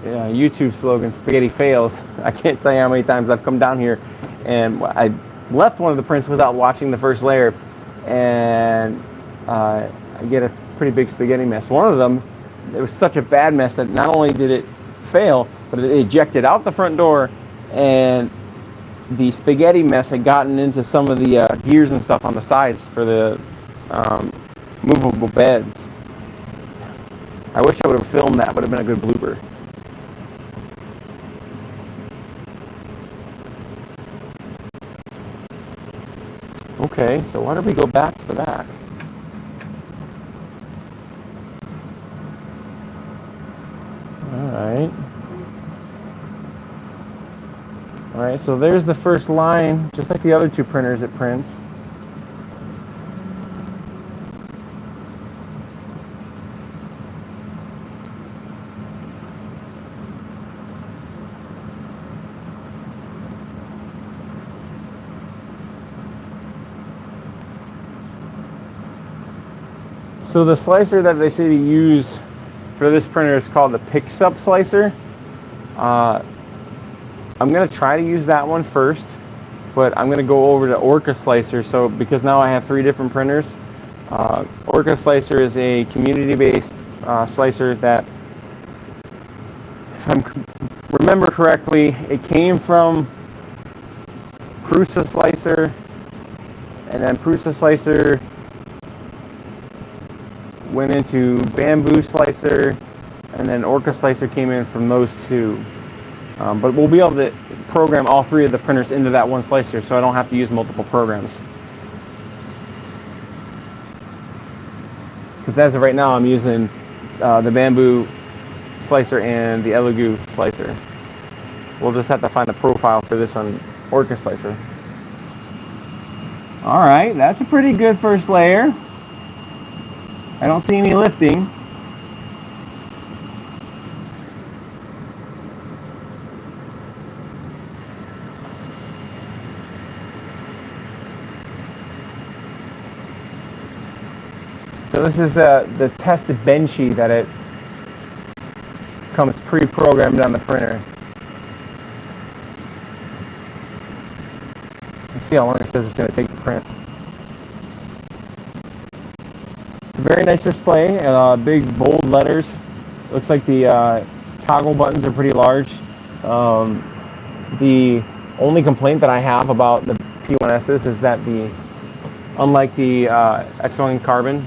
S1: YouTube slogan, spaghetti fails. I can't tell you how many times I've come down here and I left one of the prints without washing the first layer, and I get a pretty big spaghetti mess. One of them, it was such a bad mess that not only did it fail, but it ejected out the front door, and the spaghetti mess had gotten into some of the gears and stuff on the sides for the movable beds. I wish I would have filmed that. Would have been a good blooper. Okay, so why don't we go back to the back? All right, so there's the first line, just like the other two printers it prints. So the slicer that they say to use for this printer is called the Pix-Up slicer. I'm going to try to use that one first, but I'm going to go over to Orca Slicer. So because now I have 3 different printers, Orca Slicer is a community-based slicer that, if I remember correctly, it came from Prusa Slicer, and then Prusa Slicer went into Bamboo Slicer, and then Orca Slicer came in from those 2. But we'll be able to program all 3 of the printers into that one slicer, so I don't have to use multiple programs. Because as of right now, I'm using the Bamboo Slicer and the Elegoo Slicer. We'll just have to find a profile for this on Orca Slicer. All right, that's a pretty good first layer. I don't see any lifting. So this is the test benchy that it comes pre-programmed on the printer. Let's see how long it says it's going to take to print. It's a very nice display, big bold letters. Looks like the toggle buttons are pretty large. The only complaint that I have about the P1Ss is that unlike the X1 Carbon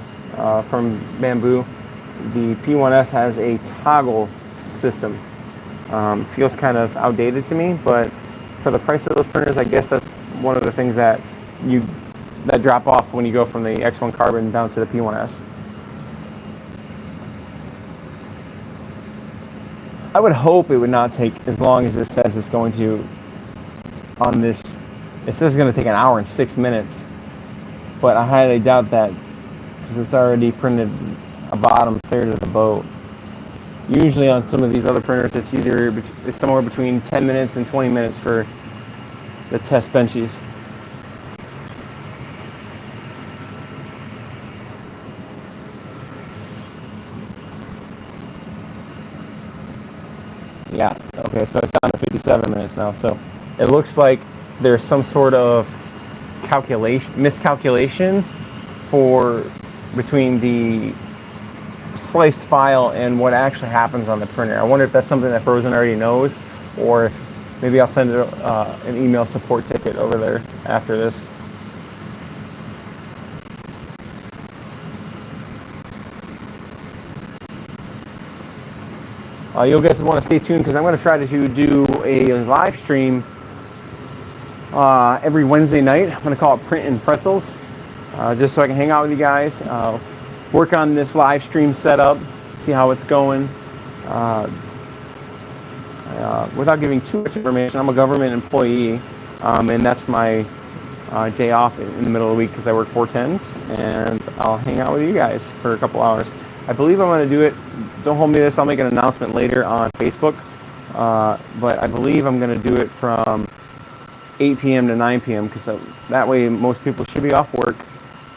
S1: from Bamboo, the P1S has a toggle system. Feels kind of outdated to me, but for the price of those printers, I guess that's one of the things that drop off when you go from the X1 Carbon down to the P1S. I would hope it would not take as long as it says it's going to on this. It says it's going to take 1 hour and 6 minutes, but I highly doubt that because it's already printed a bottom third of the boat. Usually on some of these other printers, it's somewhere between 10 minutes and 20 minutes for the test benchies. Yeah, okay, so it's down to 57 minutes now. So it looks like there's some sort of miscalculation between the sliced file and what actually happens on the printer. I wonder if that's something that Frozen already knows, or if maybe I'll send an email support ticket over there after this. You guys want to stay tuned because I'm going to try to do a live stream every Wednesday night. I'm going to call it Print and Pretzels, just so I can hang out with you guys, work on this live stream setup, see how it's going. Without giving too much information, I'm a government employee, and that's my day off in the middle of the week because I work 410s, and I'll hang out with you guys for a couple hours. I believe I'm going to do it. Don't hold me to this. I'll make an announcement later on Facebook. But I believe I'm going to do it from 8 p.m. to 9 p.m. because that way most people should be off work,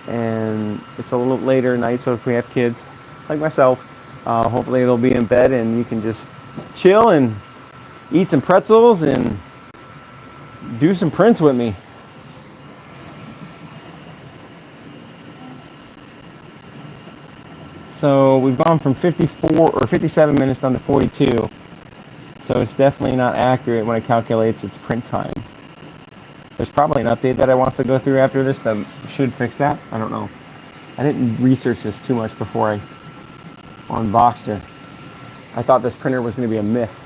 S1: and it's a little later at night, so if we have kids like myself, hopefully they'll be in bed and you can just chill and eat some pretzels and do some prints with me. So we've gone from 54 or 57 minutes down to 42. So it's definitely not accurate when it calculates its print time. There's probably an update that I want to go through after this that should fix that. I don't know. I didn't research this too much before I unboxed her. I thought this printer was going to be a myth.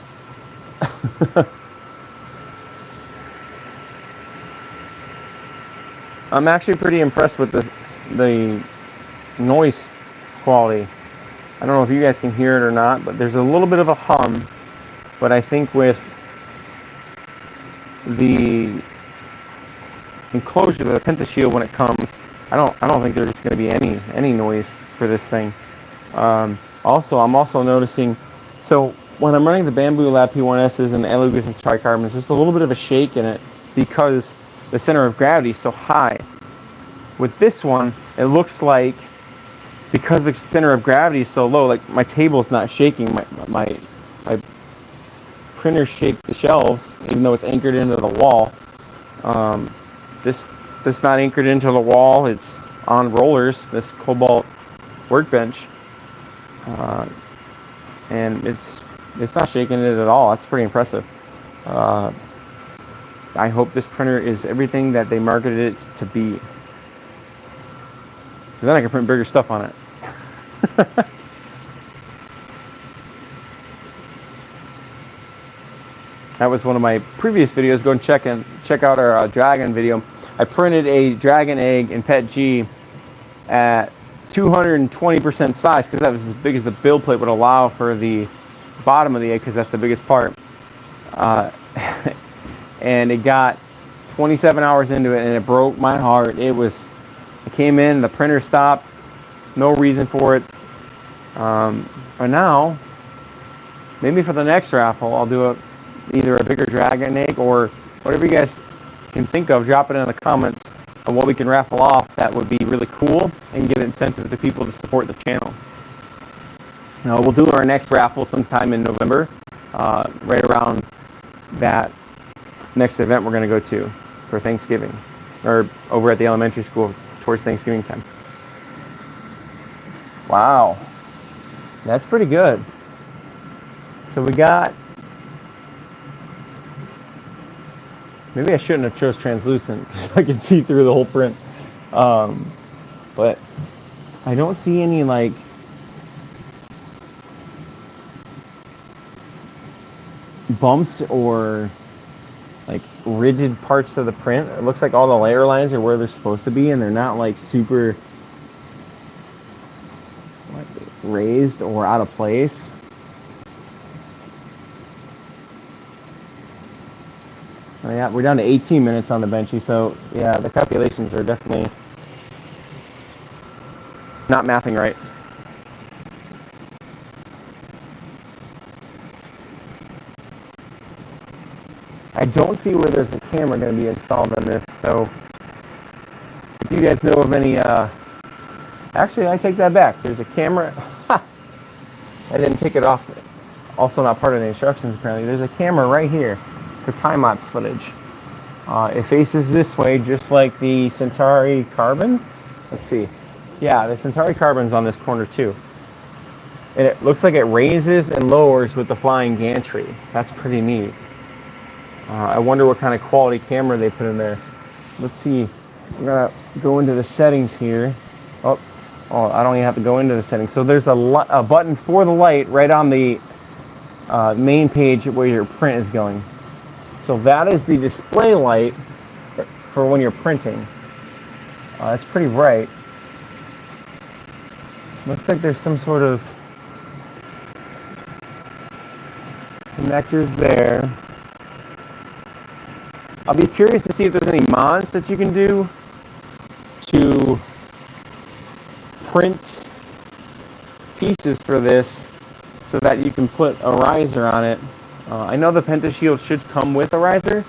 S1: I'm actually pretty impressed with the noise quality. I don't know if you guys can hear it or not, but there's a little bit of a hum. But I think with the enclosure, the pentashield, when it comes, I don't think there's going to be any noise for this thing. Also, I'm also noticing, so when I'm running the Bamboo Lab P1Ss and the Elegance and tricarbons, there's a little bit of a shake in it because the center of gravity is so high. With this one, it looks like because the center of gravity is so low, like my table's not shaking, my printer shake the shelves, even though it's anchored into the wall. This not anchored into the wall. It's on rollers, this Cobalt workbench, and it's not shaking it at all. That's pretty impressive. I hope this printer is everything that they marketed it to be, because then I can print bigger stuff on it. That was one of my previous videos. Go and check out our dragon video. I printed a dragon egg in PETG at 220% size because that was as big as the build plate would allow for the bottom of the egg, because that's the biggest part. And it got 27 hours into it and it broke my heart. I came in, the printer stopped, no reason for it. But now, maybe for the next raffle, I'll do either a bigger dragon egg or whatever you guys can think of. Drop it in the comments on what we can raffle off. That would be really cool and give incentive to people to support the channel. Now, we'll do our next raffle sometime in November, right around that next event we're going to go to for Thanksgiving, or over at the elementary school towards Thanksgiving time. Wow, that's pretty good. So we got, maybe I shouldn't have chose translucent because I can see through the whole print. But I don't see any like bumps or like rigid parts to the print. It looks like all the layer lines are where they're supposed to be, and they're not like super like raised or out of place. Oh, yeah, we're down to 18 minutes on the benchy, so yeah, the calculations are definitely not mathing right. I don't see where there's a camera going to be installed on this, so if you guys know of any, actually I take that back. There's a camera. Ha! I didn't take it off. Also not part of the instructions apparently. There's a camera right here for time-lapse footage. It faces this way just like the Centauri Carbon. Let's see. Yeah, the Centauri Carbon's on this corner too. And it looks like it raises and lowers with the flying gantry. That's pretty neat. I wonder what kind of quality camera they put in there. Let's see. I'm gonna go into the settings here. Oh, I don't even have to go into the settings. So there's a button for the light right on the main page where your print is going. So that is the display light for when you're printing. It's pretty bright. Looks like there's some sort of connectors there. I'll be curious to see if there's any mods that you can do to print pieces for this so that you can put a riser on it. I know the pentashield should come with a riser,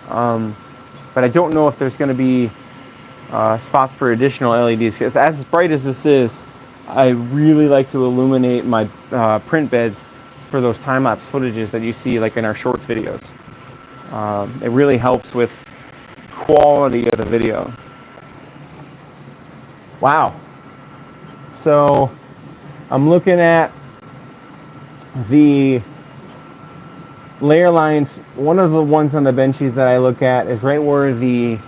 S1: but I don't know if there's going to be spots for additional LEDs. Because as bright as this is, I really like to illuminate my print beds for those time-lapse footages that you see like in our shorts videos. It really helps with quality of the video. Wow. So I'm looking at the layer lines. One of the ones on the benchies that I look at is right where the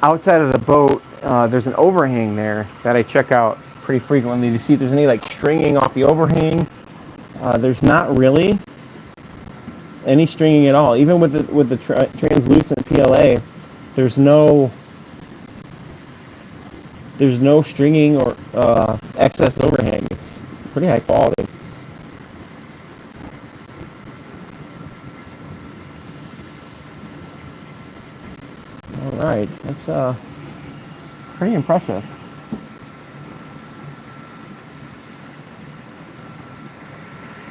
S1: outside of the boat, there's an overhang there that I check out pretty frequently to see if there's any like stringing off the overhang. There's not really any stringing at all. Even with the translucent PLA, there's no stringing or excess overhang. It's pretty high quality. All right, that's pretty impressive.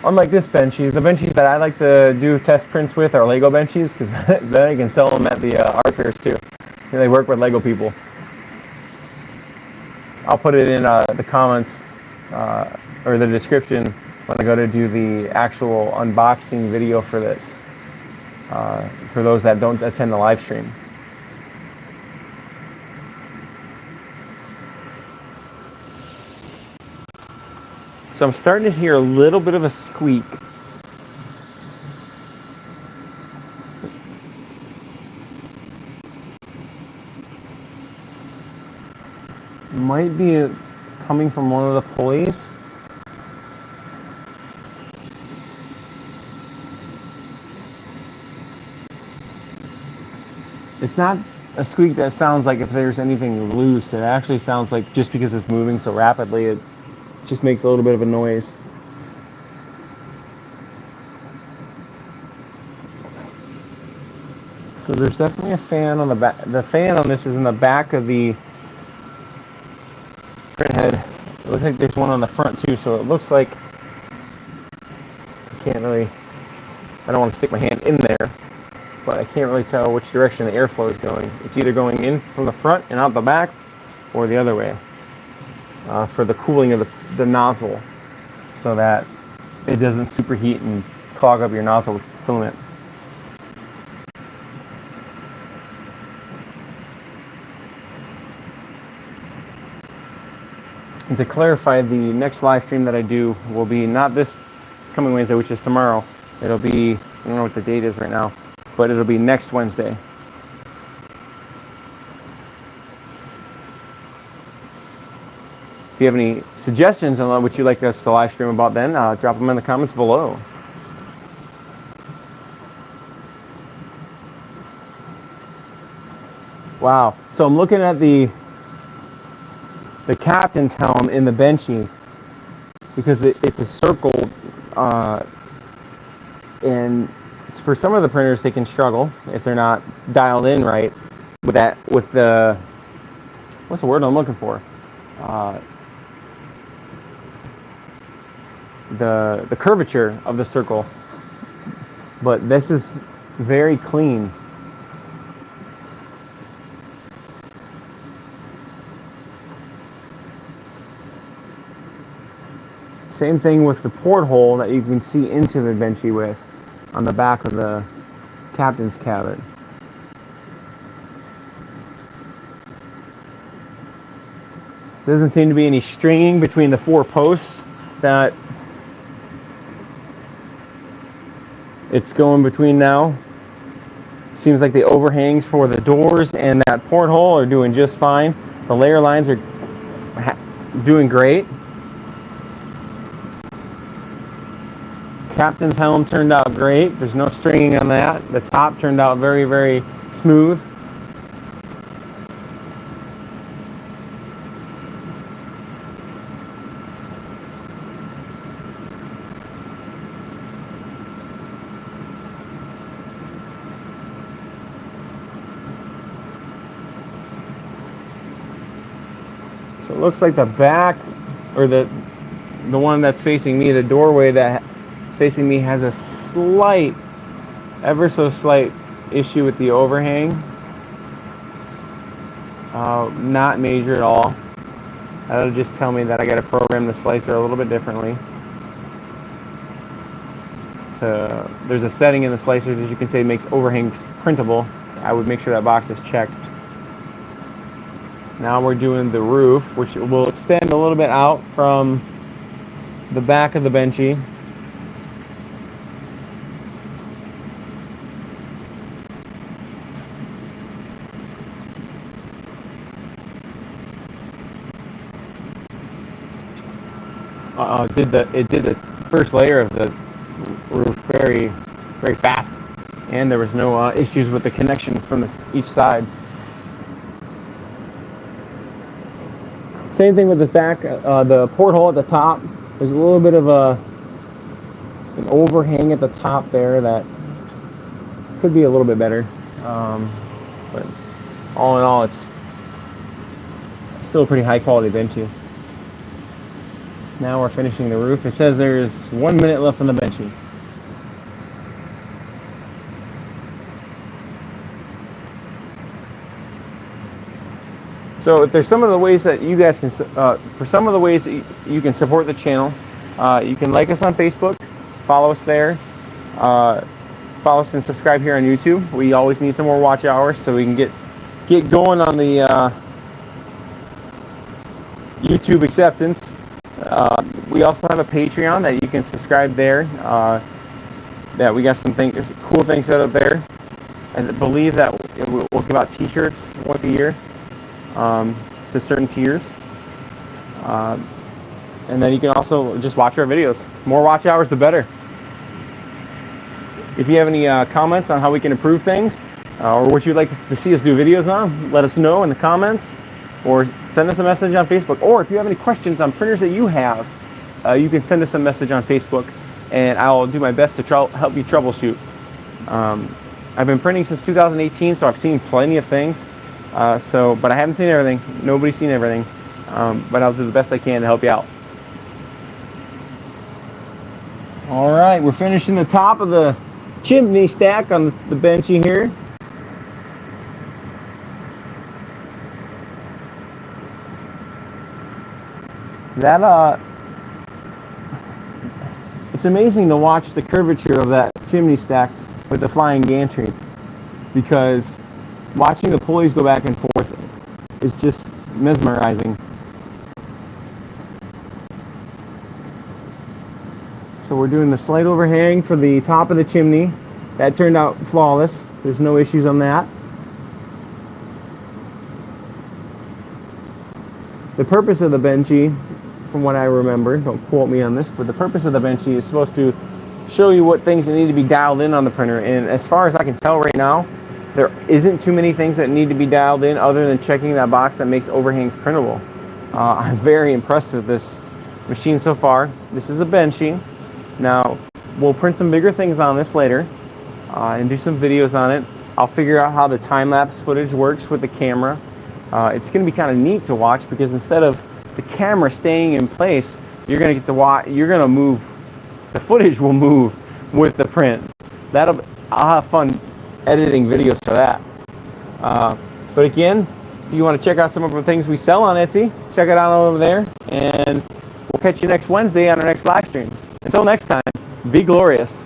S1: Unlike this benchy, the benchies that I like to do test prints with are Lego benchies, because then I can sell them at the art fairs too. They work with Lego people. I'll put it in the comments or the description when I go to do the actual unboxing video for this, for those that don't attend the live stream. So I'm starting to hear a little bit of a squeak. Might be coming from one of the pulleys. It's not a squeak that sounds like if there's anything loose. It actually sounds like just because it's moving so rapidly, it just makes a little bit of a noise. So there's definitely a fan on the back. The fan on this is in the back of the print head. It looks like there's one on the front too, so it looks like I don't want to stick my hand in there, but I can't really tell which direction the airflow is going. It's either going in from the front and out the back, or the other way, for the cooling of the nozzle, so that it doesn't superheat and clog up your nozzle with filament. And to clarify, the next live stream that I do will be not this coming Wednesday, which is tomorrow. It'll be, I don't know what the date is right now, but it'll be next Wednesday. If you have any suggestions on what you'd like us to live stream about then, drop them in the comments below. Wow. So I'm looking at the captain's helm in the benchy, because it's a circle, and for some of the printers they can struggle if they're not dialed in right with the what's the word I'm looking for, the curvature of the circle. But this is very clean. Same thing with the porthole that you can see into the benchy with on the back of the captain's cabin. Doesn't seem to be any stringing between the four posts that it's going between now. Seems like the overhangs for the doors and that porthole are doing just fine. The layer lines are doing great. Captain's helm turned out great. There's no stringing on that. The top turned out very, very smooth. So it looks like the back, or the one that's facing me, the doorway that facing me has a slight, ever so slight issue with the overhang. Not major at all. That'll just tell me that I got to program the slicer a little bit differently. There's a setting in the slicer that you can say makes overhangs printable. I would make sure that box is checked. Now we're doing the roof, which will extend a little bit out from the back of the benchy. It did the first layer of the roof very, very fast, and there was no issues with the connections from each side. Same thing with the back, the porthole at the top. There's a little bit of an overhang at the top there that could be a little bit better, but all in all, it's still a pretty high quality benchy. Now we're finishing the roof. It says there's 1 minute left on the benchy. So if there's some of the ways that you guys can, for some of the ways that you can support the channel, you can like us on Facebook, follow us there, follow us and subscribe here on YouTube. We always need some more watch hours so we can get going on the YouTube acceptance. We also have a Patreon that you can subscribe there. That we got some cool things set up there. I believe that we'll give out T-shirts once a year to certain tiers. And then you can also just watch our videos. More watch hours, the better. If you have any comments on how we can improve things, or what you'd like to see us do videos on, let us know in the comments, or send us a message on Facebook. Or if you have any questions on printers that you have, you can send us a message on Facebook, and I'll do my best to help you troubleshoot. I've been printing since 2018, so I've seen plenty of things. But I haven't seen everything. Nobody's seen everything. But I'll do the best I can to help you out. All right, we're finishing the top of the chimney stack on the benchy here. It's amazing to watch the curvature of that chimney stack with the flying gantry, because watching the pulleys go back and forth is just mesmerizing. So we're doing the slight overhang for the top of the chimney. That turned out flawless. There's no issues on that. The purpose of the benchy, from what I remember, don't quote me on this, but the purpose of the benchy is supposed to show you what things that need to be dialed in on the printer. And as far as I can tell right now, there isn't too many things that need to be dialed in other than checking that box that makes overhangs printable. I'm very impressed with this machine so far. This is a benchy. Now, we'll print some bigger things on this later and do some videos on it. I'll figure out how the time-lapse footage works with the camera. It's going to be kind of neat to watch, because instead of the camera staying in place, you're going to get to watch. You're going to move. The footage will move with the print. I'll have fun editing videos for that. But again, if you want to check out some of the things we sell on Etsy, check it out over there, and we'll catch you next Wednesday on our next live stream. Until next time, be glorious.